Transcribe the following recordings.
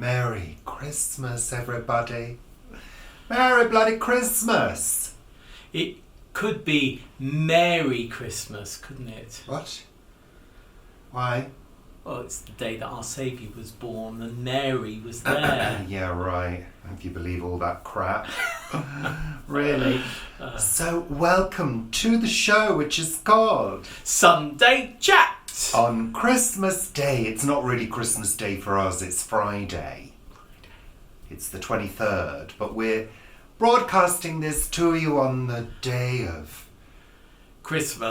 Merry Christmas, everybody. Merry bloody Christmas. It could be Merry Christmas, couldn't it? What? Why? Well, it's the day that our Saviour was born and Mary was there. Yeah, right. If you believe all that crap. Really? So, welcome to the show, which is called Sunday Chat. On Christmas Day. It's not really Christmas Day for us, it's Friday. It's the 23rd, but we're broadcasting this to you on the day of Christmas.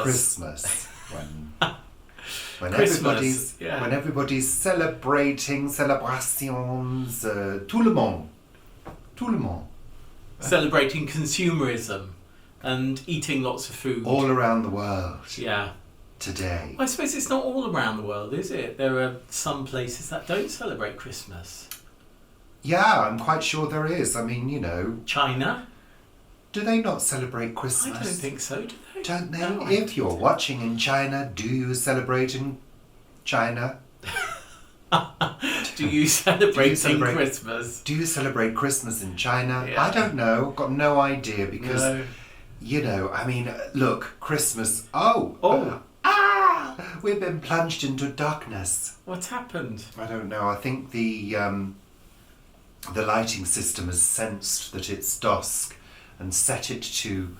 When Christmas, when everybody's celebrating celebrations, tout le monde. Celebrating consumerism and eating lots of food. All around the world. Yeah. Today. I suppose it's not all around the world, is it? There are some places that don't celebrate Christmas. Yeah, I'm quite sure there is. I mean, you know. China? Do they not celebrate Christmas? I don't think so, do they? Don't they? No, If you're watching in China, do you celebrate in China? Do you celebrate Christmas? Do you celebrate Christmas in China? Yeah. I don't know. Got no idea because, No. you know, I mean, look, Christmas. We've been plunged into darkness. What's happened? I don't know. I think the lighting system has sensed that it's dusk and set it to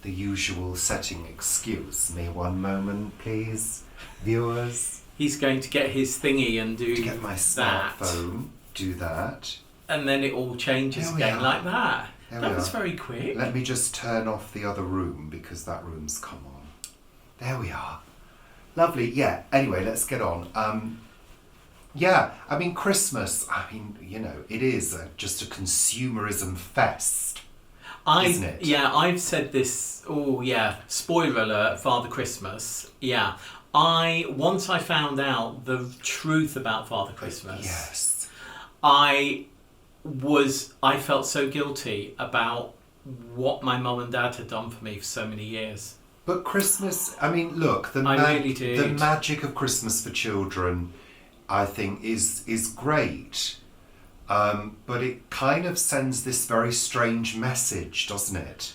the usual setting. Excuse me one moment, please, viewers. He's going to get his thingy and do To get my that. smartphone, do that. And then it all changes There we again are. like that. There That we was are. very quick. Let me just turn off the other room because that room's come on. There we are. Lovely. Yeah. Anyway, let's get on. Yeah. I mean, Christmas. I mean, you know, it is just a consumerism fest, isn't it? Yeah, I've said this. Oh, yeah. Spoiler alert: Father Christmas. Yeah. Once I found out the truth about Father Christmas. Yes. I felt so guilty about what my mum and dad had done for me for so many years. But Christmas, I mean, look, the really did. The magic of Christmas for children, I think, is great. But it kind of sends this very strange message, doesn't it?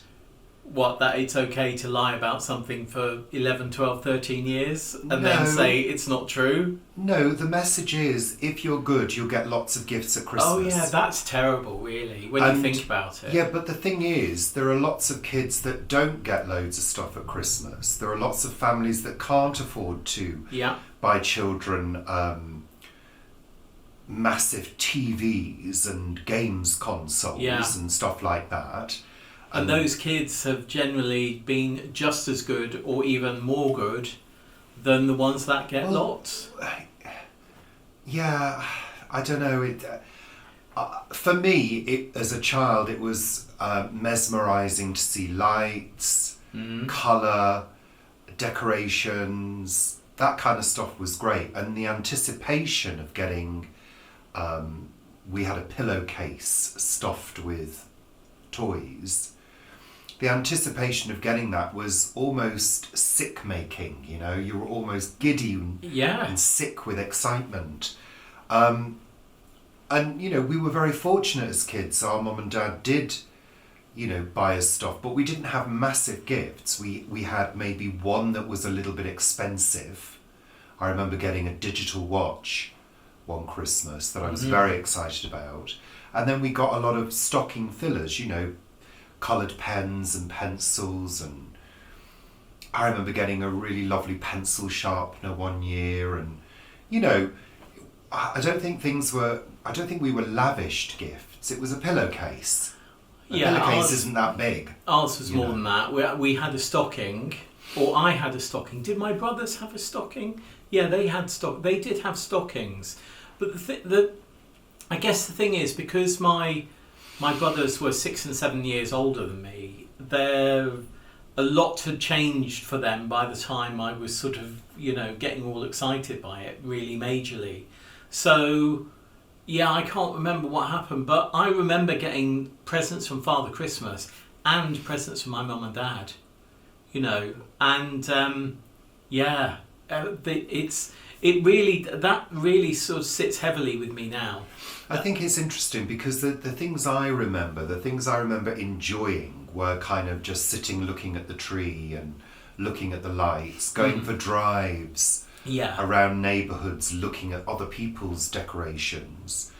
What, that it's okay to lie about something for 11, 12, 13 years and No. then say it's not true? No, the message is, if you're good, you'll get lots of gifts at Christmas. Oh yeah, that's terrible really, when you think about it. Yeah, but the thing is, there are lots of kids that don't get loads of stuff at Christmas. There are lots of families that can't afford to buy children massive TVs and games consoles and stuff like that. And those kids have generally been just as good or even more good than the ones that get lots. Yeah, I don't know. For me, as a child, it was mesmerising to see lights, colour, decorations. That kind of stuff was great. And the anticipation of getting... we had a pillowcase stuffed with toys. The anticipation of getting that was almost sick-making, you know. You were almost giddy and sick with excitement. And, you know, we were very fortunate as kids. Our mum and dad did, you know, buy us stuff, but we didn't have massive gifts. We had maybe one that was a little bit expensive. I remember getting a digital watch one Christmas that I was very excited about. And then we got a lot of stocking fillers, you know, coloured pens and pencils, and I remember getting a really lovely pencil sharpener one year, and you know, I don't think we were lavished gifts. It was a pillowcase. A pillowcase isn't that big. Ours was more than that. We had a stocking, or I had a stocking. Did my brothers have a stocking? Yeah, they did have stockings, but I guess the thing is, because my brothers were 6 and 7 years older than me, a lot had changed for them by the time I was sort of, you know, getting all excited by it really majorly. So, yeah, I can't remember what happened, but I remember getting presents from Father Christmas and presents from my mum and dad, you know, and it's that really sort of sits heavily with me now. I think it's interesting because the things I remember enjoying were kind of just sitting looking at the tree and looking at the lights, going for drives around neighbourhoods, looking at other people's decorations.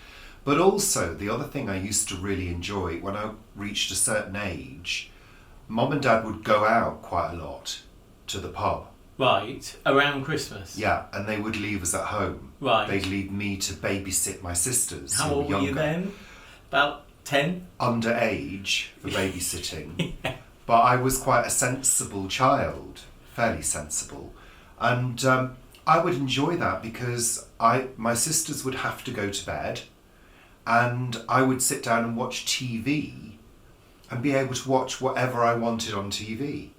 But also, the other thing I used to really enjoy, when I reached a certain age, Mum and Dad would go out quite a lot to the pub. Right, around Christmas. Yeah, and they would leave us at home. Right. They'd leave me to babysit my sisters. How old were you then? About 10? Underage for babysitting. But I was quite a sensible child, fairly sensible. And I would enjoy that because my sisters would have to go to bed and I would sit down and watch TV and be able to watch whatever I wanted on TV.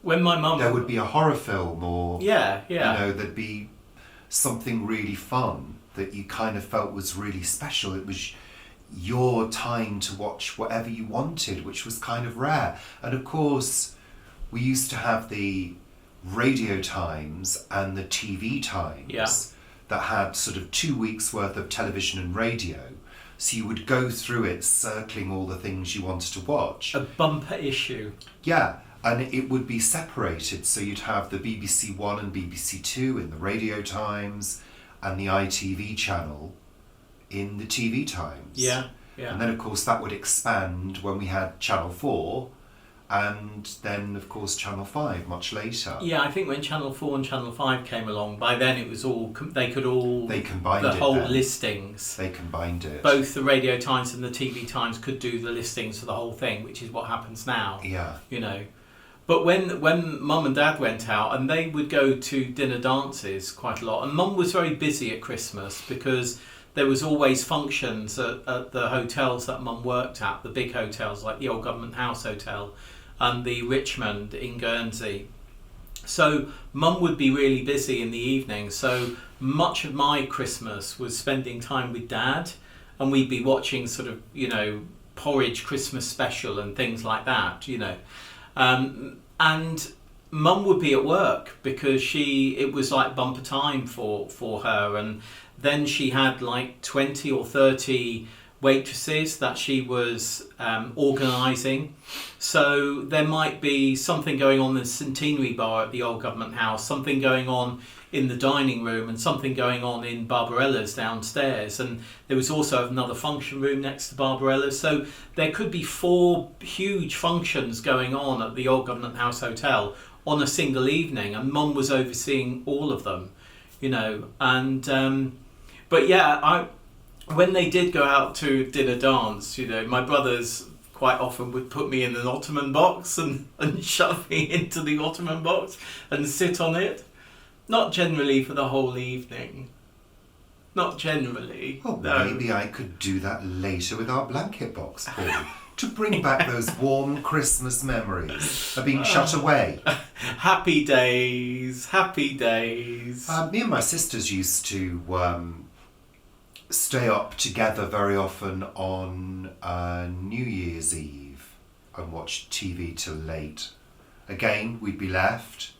When my mum... There would be a horror film or... Yeah. There'd be something really fun that you kind of felt was really special. It was your time to watch whatever you wanted, which was kind of rare. And of course, we used to have the radio times and the TV times that had sort of 2 weeks worth of television and radio. So you would go through it circling all the things you wanted to watch. A bumper issue. Yeah, and it would be separated. So you'd have the BBC One and BBC Two in the radio times and the ITV channel in the TV times. Yeah. And then, of course, that would expand when we had Channel 4 and then, of course, Channel 5 much later. Yeah, I think when Channel 4 and Channel 5 came along, by then it was all... They combined it. The whole then. listings. They combined it. Both the Radio Times and the TV Times could do the listings for the whole thing, which is what happens now. Yeah. But when Mum and Dad went out, and they would go to dinner dances quite a lot, and Mum was very busy at Christmas because there was always functions at the hotels that Mum worked at, the big hotels like the Old Government House Hotel and the Richmond in Guernsey. So Mum would be really busy in the evening. So much of my Christmas was spending time with Dad, and we'd be watching sort of, Porridge Christmas special and things like that, and Mum would be at work because it was like bumper time for her, and then she had like 20 or 30 waitresses that she was organising. So there might be something going on in the Centenary Bar at the Old Government House, something going on in the dining room, and something going on in Barbarella's downstairs. And there was also another function room next to Barbarella's. So there could be 4 huge functions going on at the Old Government House Hotel on a single evening, and Mum was overseeing all of them, and but yeah, when they did go out to dinner dance, my brothers quite often would put me in an ottoman box and shove me into the ottoman box and sit on it. Not generally for the whole evening. Not generally. Oh, no. Maybe I could do that later with our blanket box, Paul, to bring back those warm Christmas memories of being shut away. Happy days, happy days. Me and my sisters used to stay up together very often on New Year's Eve and watch TV till late. Again, we'd be left.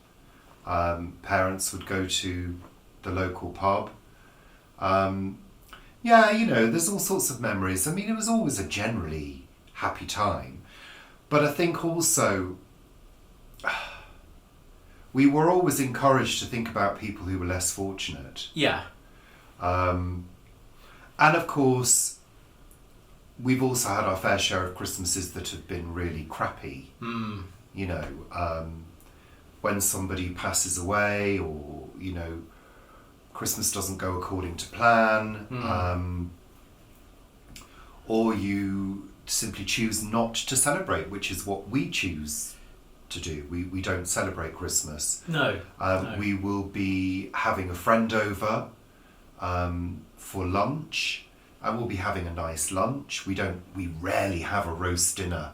Parents would go to the local pub. There's all sorts of memories. I mean, it was always a generally happy time. But I think also we were always encouraged to think about people who were less fortunate. Yeah. And of course, we've also had our fair share of Christmases that have been really crappy. When somebody passes away, or Christmas doesn't go according to plan, or you simply choose not to celebrate, which is what we choose to do. We don't celebrate Christmas. No. We will be having a friend over for lunch, and we'll be having a nice lunch. We rarely have a roast dinner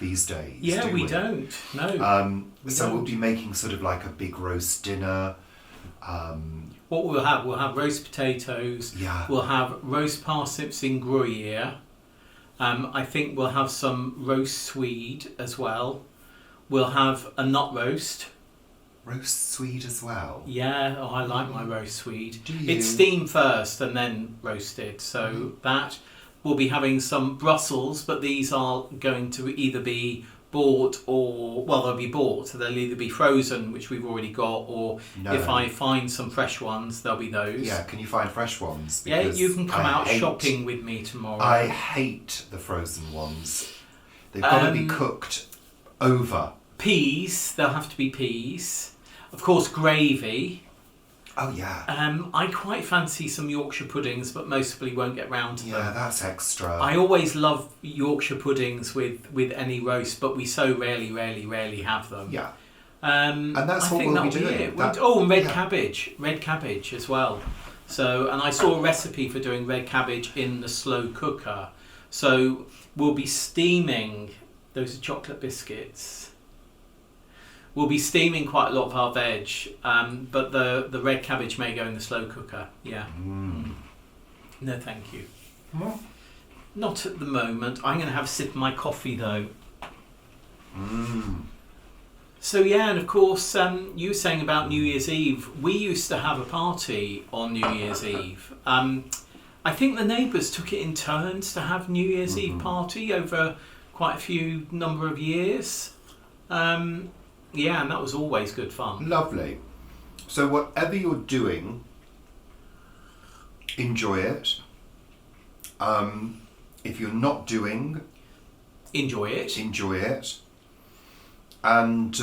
these days. Yeah, do we don't. No. We'll be making sort of like a big roast dinner. What we'll have roast potatoes. Yeah. We'll have roast parsnips in Gruyere. I think we'll have some roast swede as well. We'll have a nut roast. roast Swede as well? Yeah, I like my roast Swede. Do you? It's steamed first and then roasted. So that we'll be having some Brussels, but these are going to either be bought or, well, they'll be bought. So they'll either be frozen, which we've already got, or No. if I find some fresh ones, there'll be those. Yeah, can you find fresh ones? Yeah, Because you can come I out hate- shopping with me tomorrow. I hate the frozen ones. They've got to be cooked over. Peas, there'll have to be peas. Of course, gravy. Oh yeah. I quite fancy some Yorkshire puddings, but mostly won't get round to Yeah, them. that's extra. I always love Yorkshire puddings with any roast, but we so rarely have them. Yeah. And that's I what think we'll be that'll doing. It. That- and red yeah. red cabbage as well. So, and I saw a recipe for doing red cabbage in the slow cooker. So we'll be steaming. Those are chocolate biscuits. We'll be steaming quite a lot of our veg, but the red cabbage may go in the slow cooker. Yeah. No, thank you. Mm. Not at the moment. I'm going to have a sip of my coffee though. So yeah, and of course, you were saying about New Year's Eve. We used to have a party on New Year's Eve. I think the neighbours took it in turns to have New Year's Eve party over quite a few number of years. Yeah, and that was always good fun. Lovely. So whatever you're doing, enjoy it. If you're not doing, Enjoy it. enjoy it. And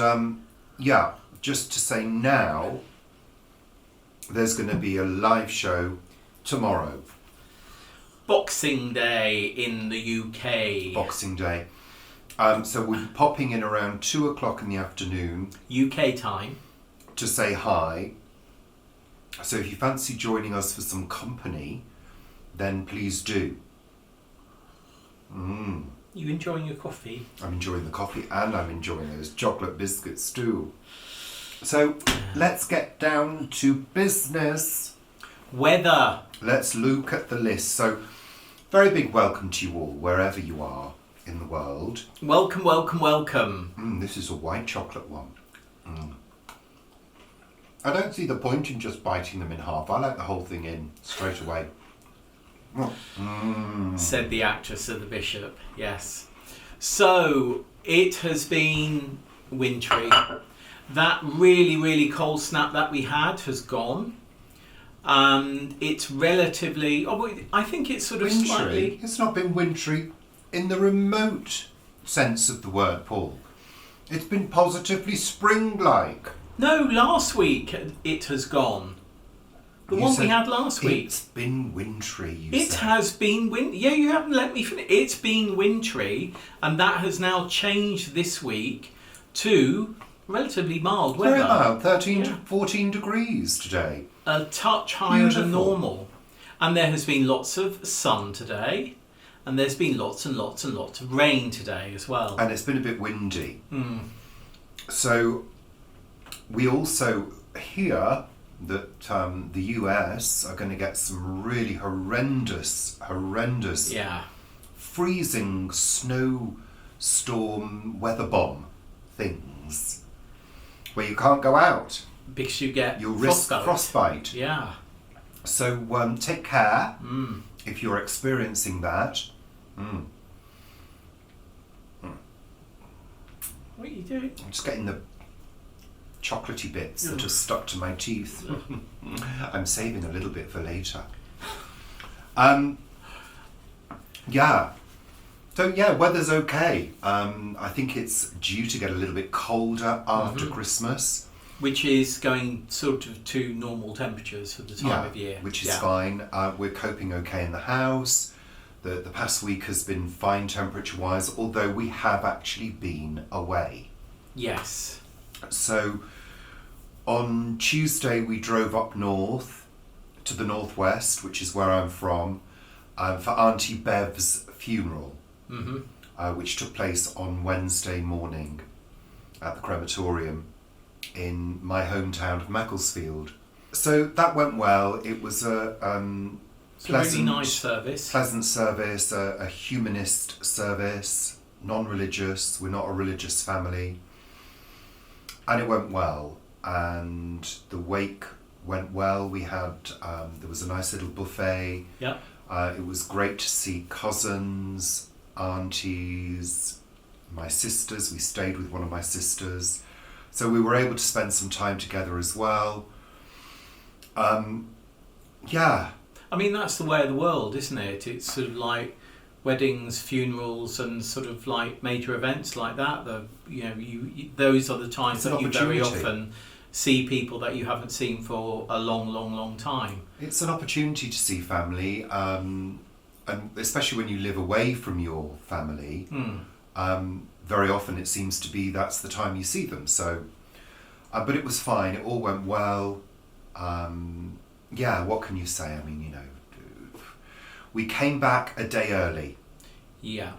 yeah, just to say now, there's going to be a live show tomorrow, Boxing Day in the UK. Boxing Day. So we'll be popping in around 2:00 in the afternoon UK time. to say hi. So if you fancy joining us for some company, then please do. You enjoying your coffee? I'm enjoying the coffee and I'm enjoying those chocolate biscuits too. So let's get down to business. Weather. Let's look at the list. So very big welcome to you all, wherever you are in the world. Welcome, welcome, welcome. This is a white chocolate one. I don't see the point in just biting them in half. I like the whole thing in straight away. Said the actress of the Bishop. Yes. So it has been wintry. That really cold snap that we had has gone. And it's relatively, I think it's sort of Wintry? slightly... It's not been wintry in the remote sense of the word, Paul. It's been positively spring-like. No, last week it has gone. The You one we said had last week. It's been wintry, you It said. has been Yeah, you haven't let me finish. It's been wintry, and that has now changed this week to relatively mild weather. Very mild, 13 to Yeah. 14 degrees today. A touch higher than Beautiful. normal. And there has been lots of sun today, and there's been lots and lots of rain today as well. And it's been a bit windy. So we also hear that the US are going to get some really horrendous Yeah. freezing snowstorm weather bomb things where you can't go out. Because you get You'll risk frostbite. Yeah. So take care if you're experiencing that. What are you doing? I'm just getting the chocolatey bits that are stuck to my teeth. I'm saving a little bit for later. Yeah. So yeah, weather's okay. I think it's due to get a little bit colder after Christmas. Which is going sort of to normal temperatures for the time of year. Which is fine. We're coping okay in the house. The past week has been fine temperature-wise, although we have actually been away. Yes. So on Tuesday we drove up north to the northwest, which is where I'm from, for Auntie Bev's funeral, which took place on Wednesday morning at the crematorium in my hometown of Macclesfield. So that went well. It was a Really nice service. pleasant service, a humanist service, non-religious. We're not a religious family. And it went well. and the wake went well. We had there was a nice little buffet. Yeah. It was great to see cousins, aunties, my sisters. We stayed with one of my sisters, so we were able to spend some time together as well. Yeah. I mean, that's the way of the world, isn't it? It's sort of like weddings, funerals, and sort of like major events like that. Those are the times that you very often see people that you haven't seen for a long, long, long time. It's an opportunity to see family, and especially when you live away from your family. Very often it seems to be that's the time you see them. So, but it was fine. It all went well. Yeah, what can you say? I mean, we came back a day early. Yeah.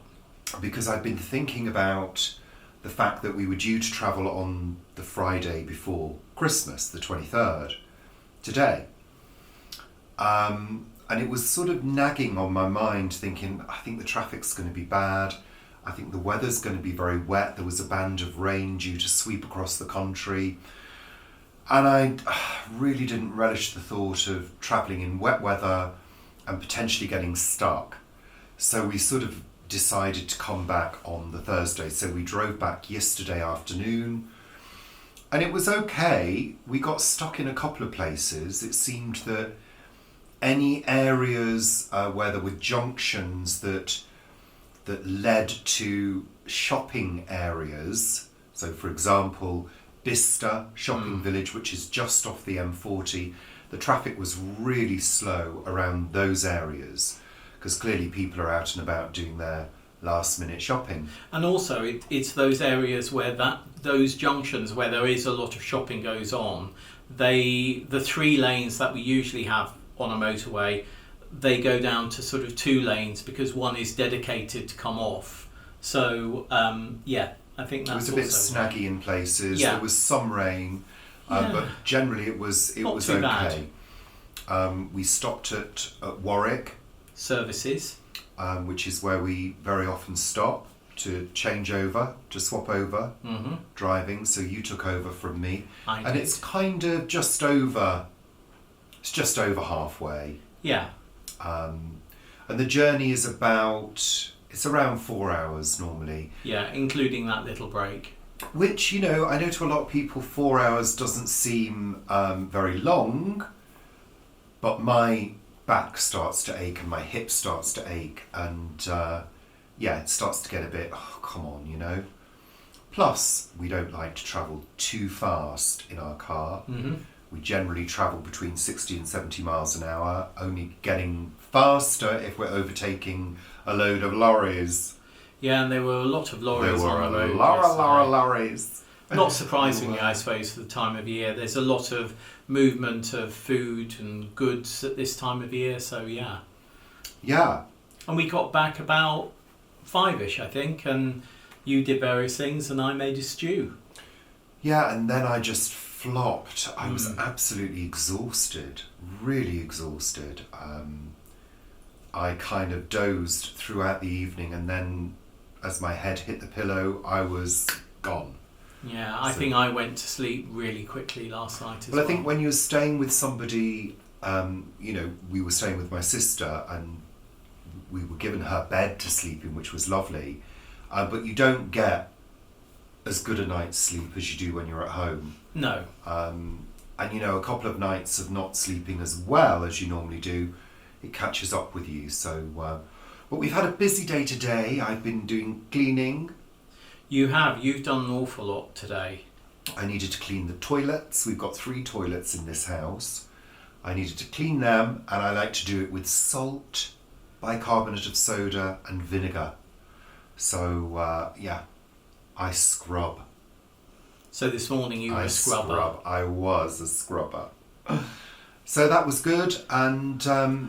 Because I'd been thinking about the fact that we were due to travel on the Friday before Christmas, the 23rd, today. And it was sort of nagging on my mind, thinking, I think the traffic's going to be bad. I think the weather's going to be very wet. There was a band of rain due to sweep across the country. And I really didn't relish the thought of travelling in wet weather and potentially getting stuck. So we sort of decided to come back on the Thursday. So we drove back yesterday afternoon, and it was okay. We got stuck in a couple of places. It seemed that any areas where there were junctions that led to shopping areas, so for example, Bicester shopping village, which is just off the M40, the traffic was really slow around those areas, because clearly people are out and about doing their last minute shopping. And also it's those areas where those junctions where there is a lot of shopping goes on, the 3 lanes that we usually have on a motorway, they go down to sort of 2 lanes because one is dedicated to come off. So I think that's it was a bit snaggy in places. Yeah. There was some rain, but generally it was Not was too okay. We stopped at Warwick services, which is where we very often stop to change over, to swap over driving. So you took over from me, and it's kind of just over. It's just over halfway. Yeah. And the journey is it's around 4 hours normally. Yeah, including that little break. Which, I know to a lot of people 4 hours doesn't seem very long, but my back starts to ache and my hip starts to ache, and it starts to get a bit, oh, come on, Plus, we don't like to travel too fast in our car. We generally travel between 60 and 70 miles an hour, only getting faster if we're overtaking a load of lorries. Yeah, and there were a lot of lorries on the road. There were a lot of lorries. Not surprisingly, I suppose, for the time of year. There's a lot of movement of food and goods at this time of year, so yeah. Yeah. And we got back about 5ish, I think, and you did various things and I made a stew. Yeah, and then I just flopped. I was absolutely exhausted, really exhausted. I kind of dozed throughout the evening, and then as my head hit the pillow, I was gone. Yeah, I think I went to sleep really quickly last night as well. Well, I think when you're staying with somebody, we were staying with my sister, and we were given her bed to sleep in, which was lovely, but you don't get as good a night's sleep as you do when you're at home. No. And a couple of nights of not sleeping as well as you normally do, it catches up with you. So, but we've had a busy day today. I've been doing cleaning. You've done an awful lot today. I needed to clean the toilets. We've got 3 toilets in this house. I needed to clean them, and I like to do it with salt, bicarbonate of soda and vinegar. So, I scrub. So this morning you were a scrubber. I was a scrubber. So that was good, and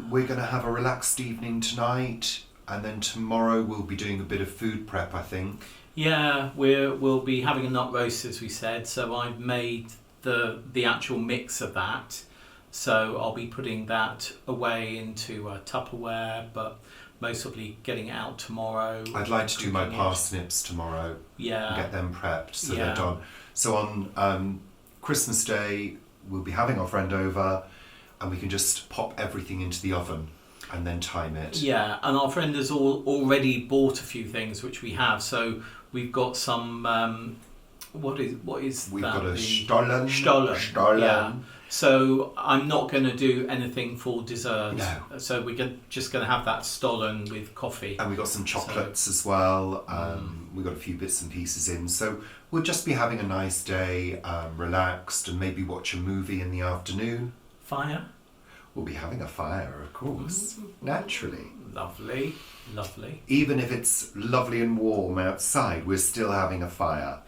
we're going to have a relaxed evening tonight, and then tomorrow we'll be doing a bit of food prep, I think. Yeah, we'll be having a nut roast, as we said, so I've made the actual mix of that. So I'll be putting that away into Tupperware, but most probably getting it out tomorrow. I'd like to do my parsnips tomorrow. Yeah. And get them prepped so they're done. So on Christmas Day, we'll be having our friend over, and we can just pop everything into the oven and then time it. Yeah, and our friend has already bought a few things which we have. So we've got some. What is We've that? got a Stollen. Stollen. Yeah. So I'm not going to do anything for dessert. No. So we're just going to have that Stollen with coffee. And we've got some chocolates as well. We've got a few bits and pieces in. So we'll just be having a nice day, relaxed, and maybe watch a movie in the afternoon. Fire? We'll be having a fire, of course. Naturally. Lovely, lovely. Even if it's lovely and warm outside, we're still having a fire.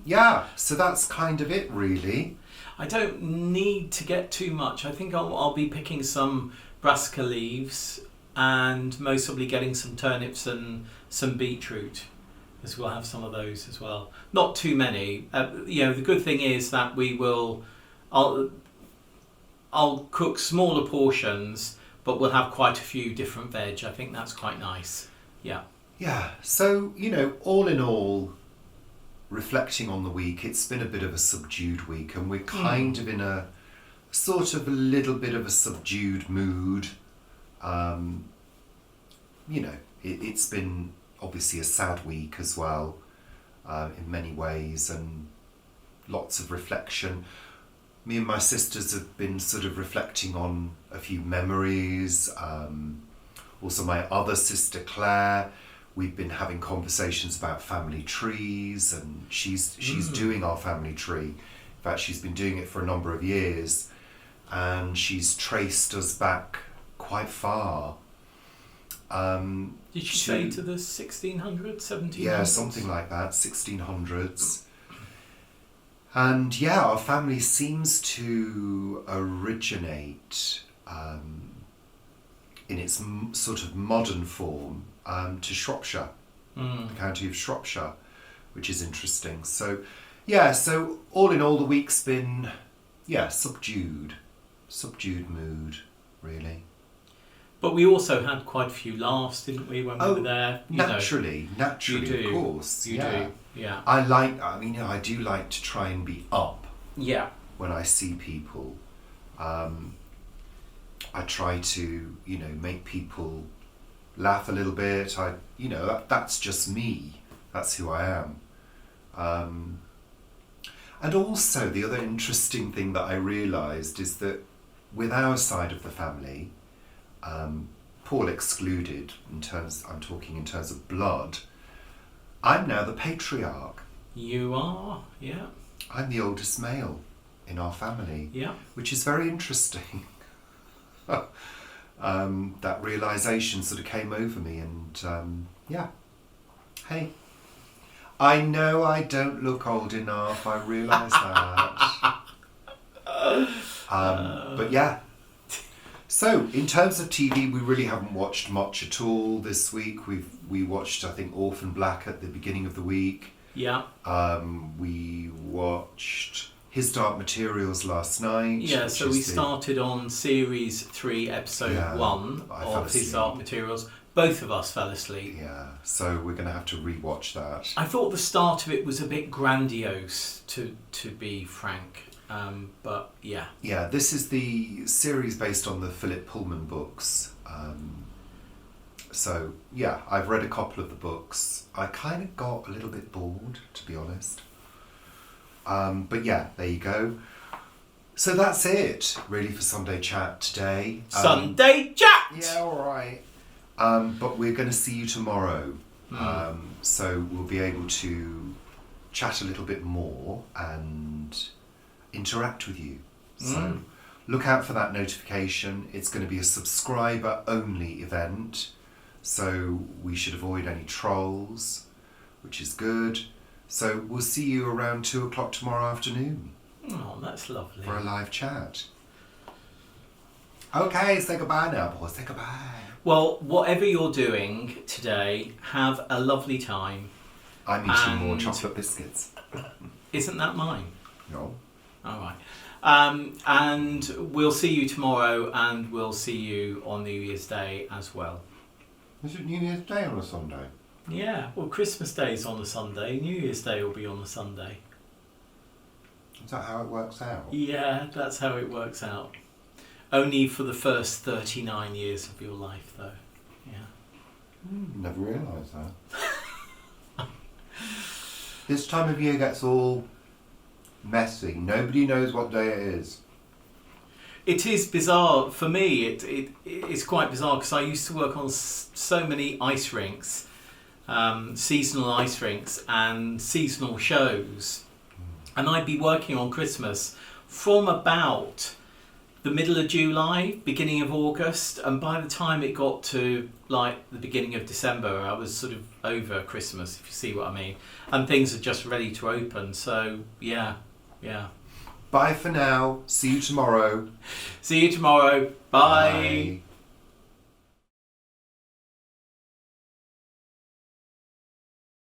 Yeah, so that's kind of it, really. I don't need to get too much. I think I'll be picking some brassica leaves and most probably getting some turnips and some beetroot, because we'll have some of those as well. Not too many. The good thing is that I'll cook smaller portions, but we'll have quite a few different veg. I think that's quite nice. Yeah. Yeah, so, all in all, reflecting on the week, it's been a bit of a subdued week, and we're kind of in a sort of a little bit of a subdued mood. It's been obviously a sad week as well, in many ways, and lots of reflection. Me and my sisters have been sort of reflecting on a few memories. Also my other sister Claire, we've been having conversations about family trees, and she's doing our family tree. In fact, she's been doing it for a number of years, and she's traced us back quite far. Did she say to the 1600s, 1700s? Yeah, something like that, 1600s. And yeah, our family seems to originate in its sort of modern form to Shropshire, the county of Shropshire, which is interesting. So all in all, the week's been, subdued mood, really. But we also had quite a few laughs, didn't we, when we were there? Naturally, do. Of course. You do, yeah. I do like to try and be up. Yeah. When I see people. I try to, make people laugh a little bit. That's just me. That's who I am. And also, the other interesting thing that I realised is that with our side of the family, Paul excluded, I'm talking in terms of blood, I'm now the patriarch. You are, yeah. I'm the oldest male in our family, yeah, which is very interesting. That realisation sort of came over me, and hey, I know I don't look old enough, I realise that. But yeah. So, in terms of TV, we really haven't watched much at all this week. We watched, I think, Orphan Black at the beginning of the week. Yeah. We watched His Dark Materials last night. Yeah, so we started on Series 3, Episode 1 of His Dark Materials. Both of us fell asleep. Yeah, so we're going to have to rewatch that. I thought the start of it was a bit grandiose, to be frank. But yeah. Yeah, this is the series based on the Philip Pullman books. So yeah, I've read a couple of the books. I kind of got a little bit bored, to be honest. But yeah, there you go. So that's it, really, for Sunday Chat today. Sunday Chat! Yeah, all right. But we're going to see you tomorrow. So we'll be able to chat a little bit more and interact with you. So look out for that notification. It's going to be a subscriber only event, so we should avoid any trolls, which is good. So we'll see you around 2:00 tomorrow afternoon. Oh, that's lovely. For a live chat. Okay, say goodbye now, boys. Say goodbye. Well, whatever you're doing today, have a lovely time. I'm eating more chocolate biscuits. Isn't that mine? No. All right. And we'll see you tomorrow, and we'll see you on New Year's Day as well. Is it New Year's Day on a Sunday? Yeah, well, Christmas Day's on a Sunday. New Year's Day will be on a Sunday. Is that how it works out? Yeah, that's how it works out. Only for the first 39 years of your life, though. Yeah. Never realised that. This time of year gets all messy. Nobody knows what day it is. It is bizarre for me. It's quite bizarre because I used to work on so many ice rinks, seasonal ice rinks, and seasonal shows, and I'd be working on Christmas from about the middle of July, beginning of August, and by the time it got to like the beginning of December, I was sort of over Christmas, if you see what I mean, and things are just ready to open. So yeah. Bye for now. See you tomorrow. See you tomorrow. Bye. Bye.